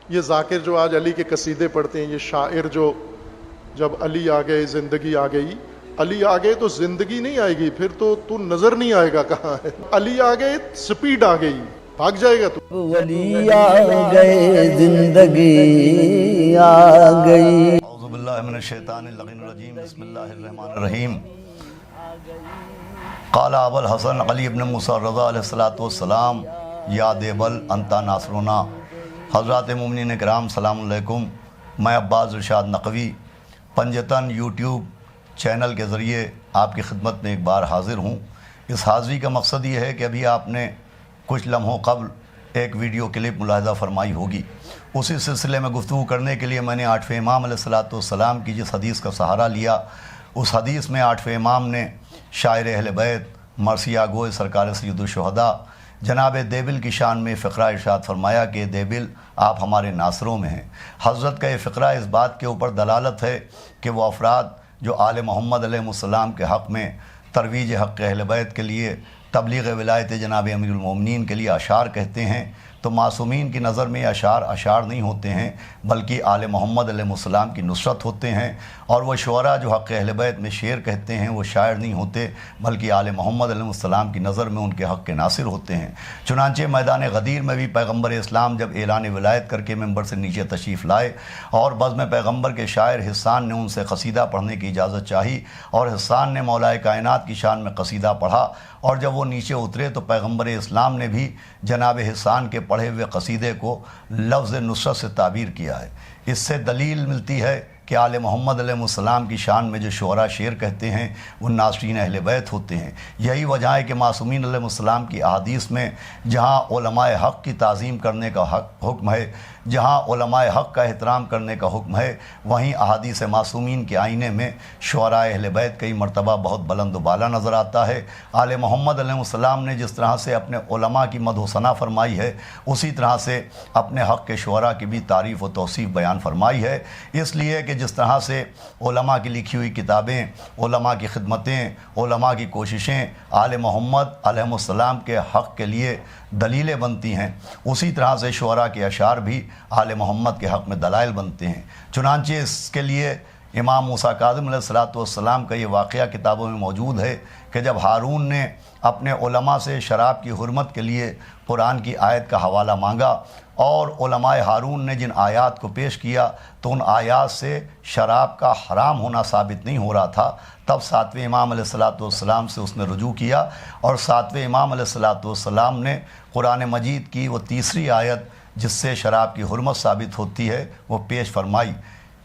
یہ ذاکر جو آج علی کے قصیدے پڑھتے ہیں، یہ شاعر جو جب علی آ گئے زندگی آ گئی، علی آ گئے تو زندگی نہیں آئے گی، پھر تو نظر نہیں آئے گا کہاں ہے. علی آ گئے سپیڈ آ گئی، بھاگ جائے گا تو. ولی آ گئے زندگی آ گئی. اعوذ باللہ من الشیطان اللعین الرجیم. بسم اللہ الرحمن الرحیم. قال ابو الحسن علی بن موسیٰ رضا علیہ السلام یا دیبل انتا ناصرنا. حضرات مومنین کرام سلام علیکم. میں عباس ارشاد نقوی پنجتن یوٹیوب چینل کے ذریعے آپ کی خدمت میں ایک بار حاضر ہوں. اس حاضری کا مقصد یہ ہے کہ ابھی آپ نے کچھ لمحوں قبل ایک ویڈیو کلپ ملاحظہ فرمائی ہوگی. اسی سلسلے میں گفتگو کرنے کے لیے میں نے آٹھویں امام علیہ السلام کی جس حدیث کا سہارا لیا، اس حدیث میں آٹھویں امام نے شاعر اہل بیت مرثیہ گوئے سرکار سید الشہداء جناب دیبل کی شان میں فقرہ ارشاد فرمایا کہ دیبل آپ ہمارے ناصروں میں ہیں. حضرت کا یہ فقرہ اس بات کے اوپر دلالت ہے کہ وہ افراد جو آل محمد علیہ السلام کے حق میں ترویج حق اہل بیت کے لیے تبلیغ ولایت جناب امیر المومنین کے لیے اشعار کہتے ہیں، تو معصومین کی نظر میں یہ اشعار نہیں ہوتے ہیں، بلکہ آل محمد علیہ السلام کی نصرت ہوتے ہیں. اور وہ شعراء جو حق اہل بیت میں شعر کہتے ہیں وہ شاعر نہیں ہوتے، بلکہ آل محمد علیہ السلام کی نظر میں ان کے حق کے ناصر ہوتے ہیں. چنانچہ میدان غدیر میں بھی پیغمبر اسلام جب اعلان ولایت کر کے ممبر سے نیچے تشریف لائے اور بزم پیغمبر کے شاعر حسان نے ان سے قصیدہ پڑھنے کی اجازت چاہی، اور حسان نے مولائے کائنات کی شان میں قصیدہ پڑھا، اور جب وہ نیچے اترے تو پیغمبر اسلام نے بھی جناب حسان کے پڑھے ہوئے قصیدے کو لفظ نصرت سے تعبیر کیا ہے. اس سے دلیل ملتی ہے کہ آل محمد علیہ السلام کی شان میں جو شعراء شعر کہتے ہیں وہ ناصرین اہل بیت ہوتے ہیں. یہی وجہ ہے کہ معصومین علیہ السلام کی احادیث میں جہاں علماء حق کی تعظیم کرنے کا حکم ہے، جہاں علماء حق کا احترام کرنے کا حکم ہے، وہیں احادیث معصومین کے آئینے میں شعراء اہل بیت کئی مرتبہ بہت بلند و بالا نظر آتا ہے. آل محمد علیہ السلام نے جس طرح سے اپنے علماء کی مدح و ثنا فرمائی ہے، اسی طرح سے اپنے حق کے شعراء کی بھی تعریف و توصیف بیان فرمائی ہے. اس لیے کہ جس طرح سے علماء کی لکھی ہوئی کتابیں، علماء کی خدمتیں، علماء کی کوششیں آل محمد علیہ السلام کے حق کے لیے دلیلیں بنتی ہیں، اسی طرح سے شعراء کے اشعار بھی آل محمد کے حق میں دلائل بنتے ہیں. چنانچہ اس کے لیے امام موسیٰ کاظم علیہ السلام کا یہ واقعہ کتابوں میں موجود ہے کہ جب ہارون نے اپنے علماء سے شراب کی حرمت کے لیے قرآن کی آیت کا حوالہ مانگا اور علماء ہارون نے جن آیات کو پیش کیا تو ان آیات سے شراب کا حرام ہونا ثابت نہیں ہو رہا تھا، تب ساتویں امام علیہ السلام سے اس نے رجوع کیا اور ساتویں امام علیہ السلام نے قرآن مجید کی وہ تیسری آیت جس سے شراب کی حرمت ثابت ہوتی ہے وہ پیش فرمائی.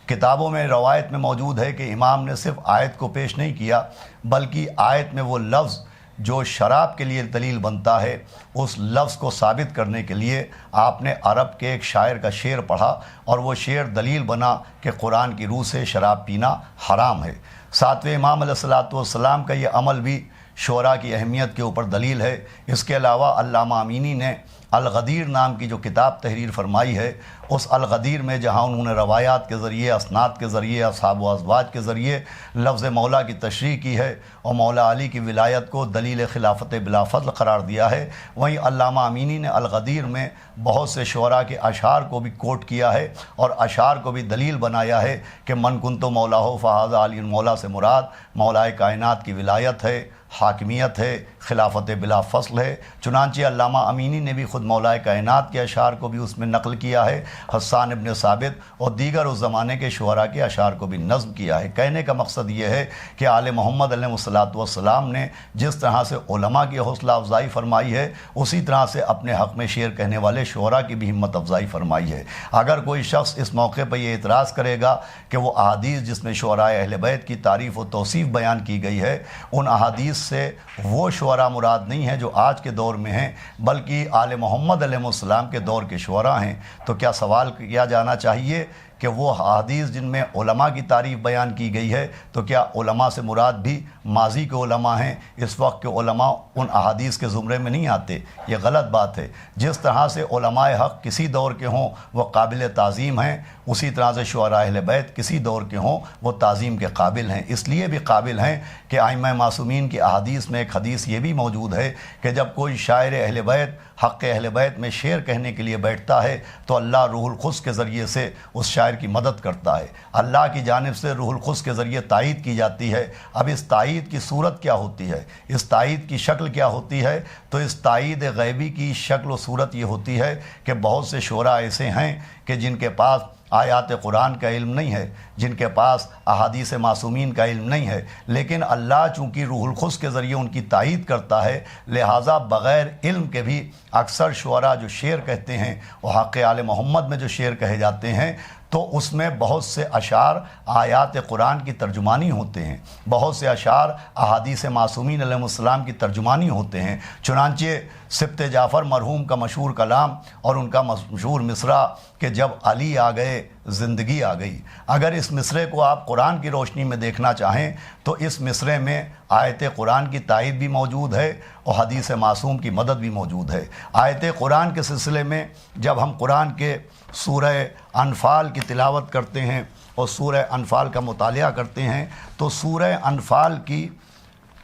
کتابوں میں روایت میں موجود ہے کہ امام نے صرف آیت کو پیش نہیں کیا، بلکہ آیت میں وہ لفظ جو شراب کے لیے دلیل بنتا ہے اس لفظ کو ثابت کرنے کے لیے آپ نے عرب کے ایک شاعر کا شعر پڑھا اور وہ شعر دلیل بنا کہ قرآن کی روح سے شراب پینا حرام ہے. ساتویں امام علیہ السلام کا یہ عمل بھی شعراء کی اہمیت کے اوپر دلیل ہے. اس کے علاوہ علامہ امینی نے الغدیر نام کی جو کتاب تحریر فرمائی ہے، اس الغدیر میں جہاں انہوں نے روایات کے ذریعے، اسناد کے ذریعے، اصحاب و ازواج کے ذریعے لفظ مولا کی تشریح کی ہے اور مولا علی کی ولایت کو دلیل خلافت بلا فضل قرار دیا ہے، وہیں علامہ امینی نے الغدیر میں بہت سے شعراء کے اشعار کو بھی کوٹ کیا ہے اور اشعار کو بھی دلیل بنایا ہے کہ من کنتو مولا ہو فہذا علی مولا سے مراد مولائے کائنات کی ولایت ہے، حاکمیت ہے، خلافت بلا فصل ہے. چنانچہ علامہ امینی نے بھی خود مولائے کائنات کے اشعار کو بھی اس میں نقل کیا ہے، حسان ابن ثابت اور دیگر اس زمانے کے شعراء کے اشعار کو بھی نظم کیا ہے. کہنے کا مقصد یہ ہے کہ آل محمد علیہ السلام نے جس طرح سے علماء کی حوصلہ افزائی فرمائی ہے، اسی طرح سے اپنے حق میں شعر کہنے والے شعراء کی بھی ہمت افزائی فرمائی ہے. اگر کوئی شخص اس موقع پر یہ اعتراض کرے گا کہ وہ احادیث جس میں شعراء اہل بیت کی تعریف و توصیف بیان کی گئی ہے، ان احادیث سے وہ شعراء مراد نہیں ہیں جو آج کے دور میں ہیں، بلکہ آل محمد علیہ السلام کے دور کے شعراء ہیں، تو کیا سوال کیا جانا چاہیے کہ وہ احادیث جن میں علماء کی تعریف بیان کی گئی ہے تو کیا علماء سے مراد بھی ماضی کے علماء ہیں، اس وقت کے علماء ان احادیث کے زمرے میں نہیں آتے؟ یہ غلط بات ہے۔ جس طرح سے علماء حق کسی دور کے ہوں وہ قابل تعظیم ہیں، اسی طرح سے شعراء اہل بیت کسی دور کے ہوں وہ تعظیم کے قابل ہیں۔ اس لیے بھی قابل ہیں کہ ائمہ معصومین کی احادیث میں ایک حدیث یہ بھی موجود ہے کہ جب کوئی شاعر اہل بیت حق اہل بیت میں شعر کہنے کے لیے بیٹھتا ہے تو اللہ روح القدس کے ذریعے سے اس شاعر کی مدد کرتا ہے، اللہ کی جانب سے روح القدس کے ذریعے تائید کی جاتی ہے۔ اب اس تائید کی صورت کیا ہوتی ہے، اس تائید کی شکل کیا ہوتی ہے؟ تو اس تائید غیبی کی شکل و صورت یہ ہوتی ہے کہ بہت سے شعراء ایسے ہیں کہ جن کے پاس آیات قرآن کا علم نہیں ہے، جن کے پاس احادیث معصومین کا علم نہیں ہے، لیکن اللہ چونکہ روح القدس کے ذریعے ان کی تائید کرتا ہے، لہٰذا بغیر علم کے بھی اکثر شعراء جو شعر کہتے ہیں وہ حق آل محمد میں جو شعر کہے جاتے ہیں تو اس میں بہت سے اشعار آیات قرآن کی ترجمانی ہوتے ہیں، بہت سے اشعار احادیث معصومین علیہ السلام کی ترجمانی ہوتے ہیں۔ چنانچہ سبط جعفر مرحوم کا مشہور کلام اور ان کا مشہور مصرع کہ جب علی آ گئے زندگی آ گئی، اگر اس مصرعے کو آپ قرآن کی روشنی میں دیکھنا چاہیں تو اس مصرعے میں آیت قرآن کی تائید بھی موجود ہے اور حدیث معصوم کی مدد بھی موجود ہے۔ آیت قرآن کے سلسلے میں جب ہم قرآن کے سورہ انفال کی تلاوت کرتے ہیں اور سورہ انفال کا مطالعہ کرتے ہیں تو سورہ انفال کی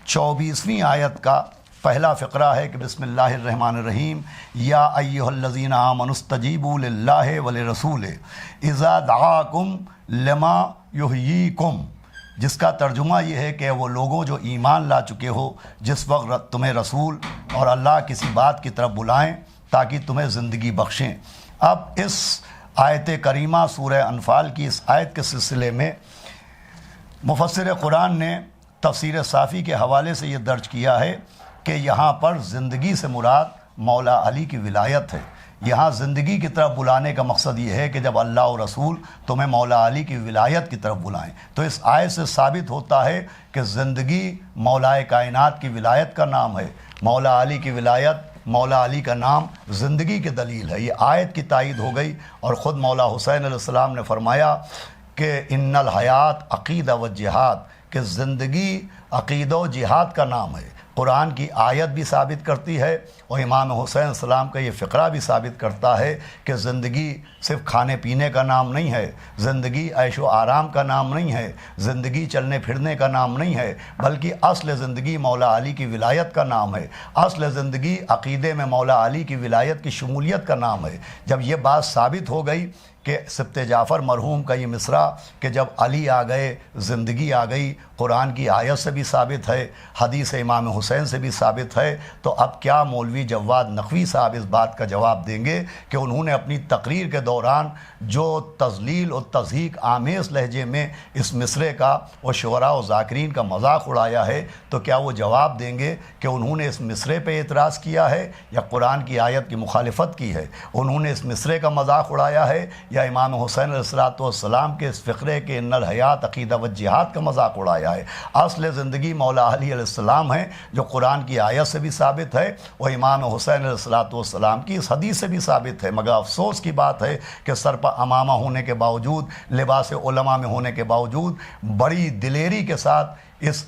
24ویں آیت کا پہلا فقرہ ہے کہ بسم اللہ الرحمن الرحیم یا ایھا الذین آمنوا استجیبوا للہ ولرسولہ اذا دعاکم لما یحییکم، جس کا ترجمہ یہ ہے کہ وہ لوگوں جو ایمان لا چکے ہو، جس وقت تمہیں رسول اور اللہ کسی بات کی طرف بلائیں تاکہ تمہیں زندگی بخشیں۔ اب اس آیت کریمہ سورہ انفال کی اس آیت کے سلسلے میں مفسر قرآن نے تفسیر صافی کے حوالے سے یہ درج کیا ہے کہ یہاں پر زندگی سے مراد مولا علی کی ولایت ہے۔ یہاں زندگی کی طرف بلانے کا مقصد یہ ہے کہ جب اللہ اور رسول تمہیں مولا علی کی ولایت کی طرف بلائیں، تو اس آیت سے ثابت ہوتا ہے کہ زندگی مولا کائنات کی ولایت کا نام ہے۔ مولا علی کی ولایت، مولا علی کا نام زندگی کی دلیل ہے۔ یہ آیت کی تائید ہو گئی اور خود مولا حسین علیہ السلام نے فرمایا کہ ان الحیات عقیدہ و جہاد، کہ زندگی عقیدہ و جہاد کا نام ہے۔ قرآن کی آیت بھی ثابت کرتی ہے اور امام حسین علیہ السلام کا یہ فقرہ بھی ثابت کرتا ہے کہ زندگی صرف کھانے پینے کا نام نہیں ہے، زندگی عیش و آرام کا نام نہیں ہے، زندگی چلنے پھرنے کا نام نہیں ہے، بلکہ اصل زندگی مولا علی کی ولایت کا نام ہے۔ اصل زندگی عقیدے میں مولا علی کی ولایت کی شمولیت کا نام ہے۔ جب یہ بات ثابت ہو گئی کہ سبط جعفر مرحوم کا یہ مصرع کہ جب علی آ گئے زندگی آ گئی قرآن کی آیت سے بھی ثابت ہے، حدیث امام حسین سے بھی ثابت ہے، تو اب کیا مولوی جواد نقوی صاحب اس بات کا جواب دیں گے کہ انہوں نے اپنی تقریر کے دوران جو تذلیل اور تضحیک آمیز لہجے میں اس مصرعے کا اور شعراء و ذاکرین کا مذاق اڑایا ہے، تو کیا وہ جواب دیں گے کہ انہوں نے اس مصرعے پہ اعتراض کیا ہے یا قرآن کی آیت کی مخالفت کی ہے؟ انہوں نے اس مصرعے کا مذاق اڑایا ہے یا امام حسین علیہ السلام کے اس فقرے کے ان الحیات عقیدہ و جہاد کا مذاق اڑایا ہے؟ اصل زندگی مولا علی علیہ السلام ہے جو قرآن کی آیت سے بھی ثابت ہے اور امام حسین علیہ السلام کی اس حدیث سے بھی ثابت ہے۔ مگر افسوس کی بات ہے کہ سر پر امامہ ہونے کے باوجود، لباس علماء میں ہونے کے باوجود بڑی دلیری کے ساتھ اس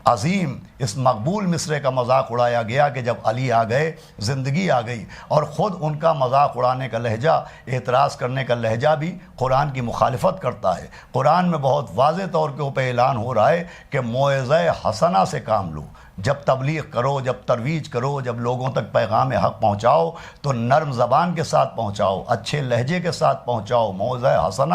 عظیم، اس مقبول مصرعے کا مذاق اڑایا گیا کہ جب علی آ گئے زندگی آ گئی، اور خود ان کا مذاق اڑانے کا لہجہ، اعتراض کرنے کا لہجہ بھی قرآن کی مخالفت کرتا ہے۔ قرآن میں بہت واضح طور کے اوپر اعلان ہو رہا ہے کہ موعظہ حسنہ سے کام لو، جب تبلیغ کرو، جب ترویج کرو، جب لوگوں تک پیغام حق پہنچاؤ تو نرم زبان کے ساتھ پہنچاؤ، اچھے لہجے کے ساتھ پہنچاؤ، موعظہ حسنہ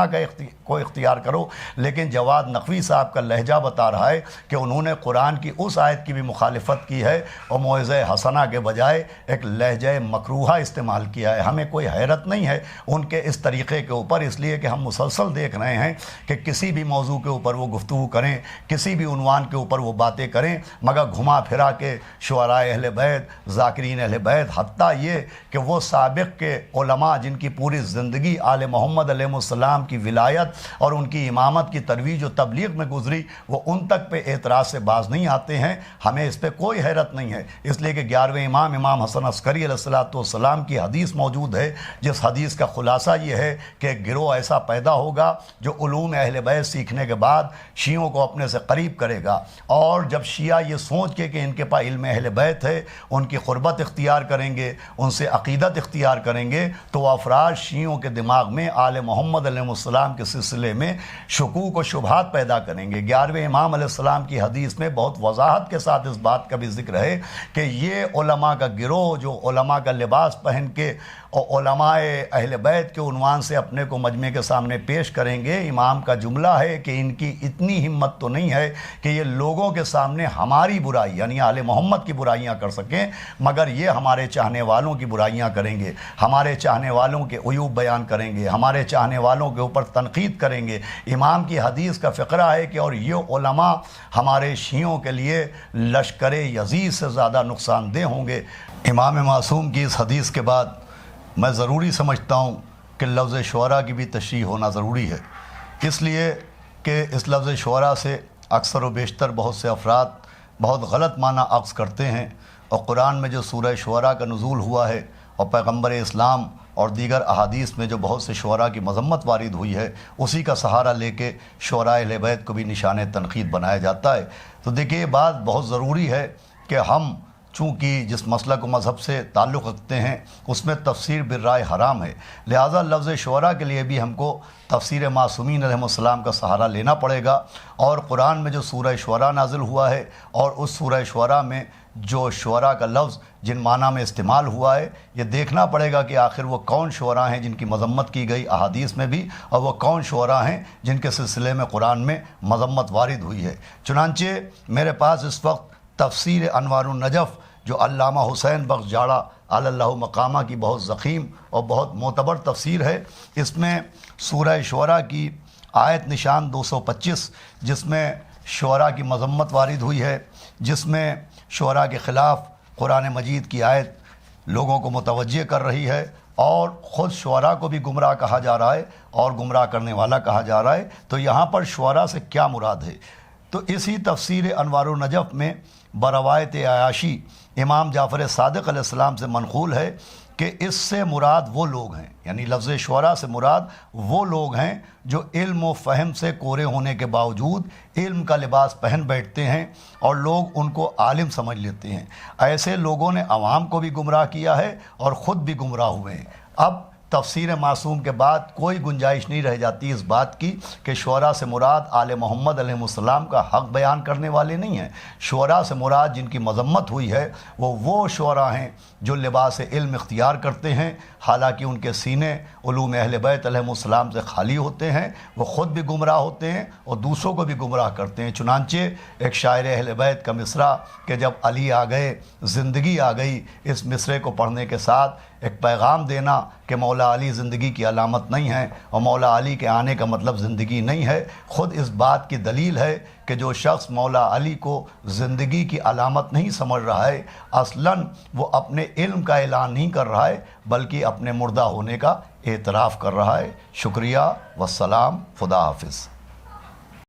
کو اختیار کرو۔ لیکن جواد نقوی صاحب کا لہجہ بتا رہا ہے کہ انہوں نے قرآن کی اس آیت کی بھی مخالفت کی ہے اور موعظہ حسنہ کے بجائے ایک لہجہ مکروہہ استعمال کیا ہے۔ ہمیں کوئی حیرت نہیں ہے ان کے اس طریقے کے اوپر، اس لیے کہ ہم مسلسل دیکھ رہے ہیں کہ کسی بھی موضوع کے اوپر وہ گفتگو کریں، کسی بھی عنوان کے اوپر وہ باتیں کریں، مگر گھما گھما پھرا کے شعراء اہل بیت، ذاکرین اہل بیت، حتیٰ یہ کہ وہ سابق کے علماء جن کی پوری زندگی آل محمد علیہ السلام کی ولایت اور ان کی امامت کی ترویج و تبلیغ میں گزری، وہ ان تک پہ اعتراض سے باز نہیں آتے ہیں. ہمیں اس پہ کوئی حیرت نہیں ہے، اس لیے کہ 11ویں امام حسن عسکری علیہ السلام کی حدیث موجود ہے، جس حدیث کا خلاصہ یہ ہے کہ ایک گروہ ایسا پیدا ہوگا جو علوم اہل بیت سیکھنے کے بعد شیعوں کو اپنے سے قریب کرے گا، اور جب شیعہ یہ سوچ کے کہ ان کے پاس علم اہل بیت ہے ان کی قربت اختیار کریں گے، ان سے عقیدت اختیار کریں گے، تو وہ افراد شیعوں کے دماغ میں آل محمد علیہ السلام کے سلسلے میں شکوک و شبہات پیدا کریں گے. 11ویں امام علیہ السلام کی حدیث میں بہت وضاحت کے ساتھ اس بات کا بھی ذکر ہے کہ یہ علماء کا گروہ جو علماء کا لباس پہن کے اور علماء اہل بیت کے عنوان سے اپنے کو مجمع کے سامنے پیش کریں گے، امام کا جملہ ہے کہ ان کی اتنی ہمت تو نہیں ہے کہ یہ لوگوں کے سامنے ہماری برائی یعنی آل محمد کی برائیاں کر سکیں، مگر یہ ہمارے چاہنے والوں کی برائیاں کریں گے، ہمارے چاہنے والوں کے عیوب بیان کریں گے، ہمارے چاہنے والوں کے اوپر تنقید کریں گے. امام کی حدیث کا فقرہ ہے کہ اور یہ علماء ہمارے شیعوں کے لیے لشکر یزید سے زیادہ نقصان دہ ہوں گے. امام معصوم کی اس حدیث کے بعد میں ضروری سمجھتا ہوں کہ لفظ شعراء کی بھی تشریح ہونا ضروری ہے، اس لیے کہ اس لفظ شعراء سے اکثر و بیشتر بہت سے افراد بہت غلط معنی اخذ کرتے ہیں، اور قرآن میں جو سورہ شعراء کا نزول ہوا ہے اور پیغمبر اسلام اور دیگر احادیث میں جو بہت سے شعراء کی مذمت وارد ہوئی ہے، اسی کا سہارا لے کے شعراء اہل بیت کو بھی نشان تنقید بنایا جاتا ہے. تو دیکھیے یہ بات بہت ضروری ہے کہ ہم چونکہ جس مسلک و مذہب سے تعلق رکھتے ہیں اس میں تفسیر بالرائے حرام ہے، لہٰذا لفظ شعراء کے لیے بھی ہم کو تفسیر معصومین علیہ السلام کا سہارا لینا پڑے گا. اور قرآن میں جو سورہ شعراء نازل ہوا ہے اور اس سورہ شعراء میں جو شعراء کا لفظ جن معنی میں استعمال ہوا ہے، یہ دیکھنا پڑے گا کہ آخر وہ کون شعراء ہیں جن کی مذمت کی گئی احادیث میں بھی، اور وہ کون شعراء ہیں جن کے سلسلے میں قرآن میں مذمت وارد ہوئی ہے. چنانچہ میرے پاس اس وقت تفسیر انوار النجف جو علامہ حسین بخش جاڑا علی اللہ مقامہ کی بہت ضخیم اور بہت معتبر تفسیر ہے، اس میں سورہ شعراء کی آیت نشان 225 جس میں شعراء کی مذمت وارد ہوئی ہے، جس میں شعراء کے خلاف قرآن مجید کی آیت لوگوں کو متوجہ کر رہی ہے، اور خود شعراء کو بھی گمراہ کہا جا رہا ہے اور گمراہ کرنے والا کہا جا رہا ہے. تو یہاں پر شعراء سے کیا مراد ہے؟ تو اسی تفسیر انوار النجف میں بروایت عیاشی امام جعفر صادق علیہ السلام سے منقول ہے کہ اس سے مراد وہ لوگ ہیں، یعنی لفظ شعراء سے مراد وہ لوگ ہیں جو علم و فہم سے کورے ہونے کے باوجود علم کا لباس پہن بیٹھتے ہیں اور لوگ ان کو عالم سمجھ لیتے ہیں. ایسے لوگوں نے عوام کو بھی گمراہ کیا ہے اور خود بھی گمراہ ہوئے ہیں. اب تفسیر معصوم کے بعد کوئی گنجائش نہیں رہ جاتی اس بات کی کہ شعراء سے مراد آل محمد علیہ السلام کا حق بیان کرنے والے نہیں ہیں. شعراء سے مراد جن کی مذمت ہوئی ہے وہ شعراء ہیں جو لباس علم اختیار کرتے ہیں، حالانکہ ان کے سینے علوم اہل بیت علیہ السلام سے خالی ہوتے ہیں، وہ خود بھی گمراہ ہوتے ہیں اور دوسروں کو بھی گمراہ کرتے ہیں. چنانچہ ایک شاعر اہل بیت کا مصرع کہ جب علی آ گئے زندگی آ گئی، اس مصرعے کو پڑھنے کے ساتھ ایک پیغام دینا کہ مولا علی زندگی کی علامت نہیں ہے اور مولا علی کے آنے کا مطلب زندگی نہیں ہے، خود اس بات کی دلیل ہے کہ جو شخص مولا علی کو زندگی کی علامت نہیں سمجھ رہا ہے، اصلاً وہ اپنے علم کا اعلان نہیں کر رہا ہے بلکہ اپنے مردہ ہونے کا اعتراف کر رہا ہے. شکریہ والسلام، خدا حافظ.